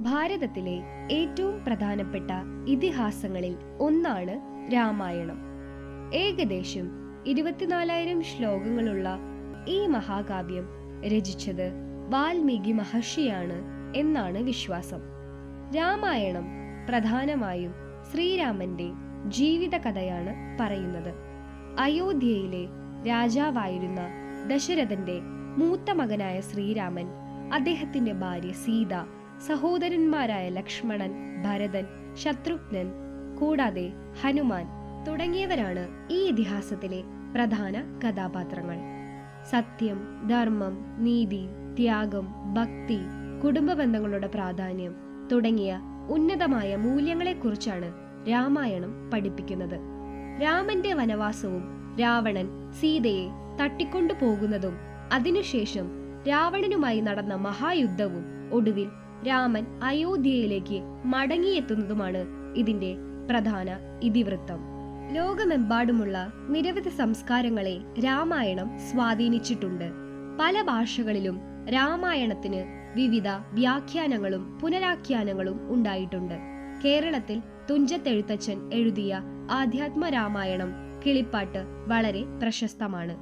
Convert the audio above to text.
ഭാരതത്തിലെ ഏറ്റവും പ്രധാനപ്പെട്ട ഇതിഹാസങ്ങളിൽ ഒന്നാണ് രാമായണം. ഏകദേശം 24,000 ശ്ലോകങ്ങളുള്ള ഈ മഹാകാവ്യം രചിച്ചത് വാൽമീകി മഹർഷിയാണ് എന്നാണ് വിശ്വാസം. രാമായണം പ്രധാനമായും ശ്രീരാമന്റെ ജീവിത കഥയാണ് പറയുന്നത്. അയോധ്യയിലെ രാജാവായിരുന്ന ദശരഥന്റെ മൂത്ത മകനായ ശ്രീരാമൻ, അദ്ദേഹത്തിന്റെ ഭാര്യ സീത, സഹോദരന്മാരായ ലക്ഷ്മണൻ, ഭരതൻ, ശത്രുഘ്നൻ, കൂടാതെ ഹനുമാൻ തുടങ്ങിയവരാണ് ഈ ഇതിഹാസത്തിലെ പ്രധാന കഥാപാത്രങ്ങൾ. സത്യം, ധർമ്മം, നീതി, ത്യാഗം, ഭക്തി, കുടുംബ ബന്ധങ്ങളുടെ പ്രാധാന്യം തുടങ്ങിയ ഉന്നതമായ മൂല്യങ്ങളെക്കുറിച്ചാണ് രാമായണം പഠിപ്പിക്കുന്നത്. രാമന്റെ വനവാസവും രാവണൻ സീതയെ തട്ടിക്കൊണ്ടു പോകുന്നതും അതിനുശേഷം രാവണനുമായി നടന്ന മഹായുദ്ധവും ഒടുവിൽ രാമൻ അയോധ്യയിലേക്ക് മടങ്ങിയെത്തുന്നതുമാണ് ഇതിന്റെ പ്രധാന ഇതിവൃത്തം. ലോകമെമ്പാടുമുള്ള നിരവധി സംസ്കാരങ്ങളെ രാമായണം സ്വാധീനിച്ചിട്ടുണ്ട്. പല ഭാഷകളിലും രാമായണത്തിന് വിവിധ വ്യാഖ്യാനങ്ങളും പുനരാഖ്യാനങ്ങളും ഉണ്ടായിട്ടുണ്ട്. കേരളത്തിൽ തുഞ്ചത്തെഴുത്തച്ഛൻ എഴുതിയ ആധ്യാത്മ രാമായണം കിളിപ്പാട്ട് വളരെ പ്രശസ്തമാണ്.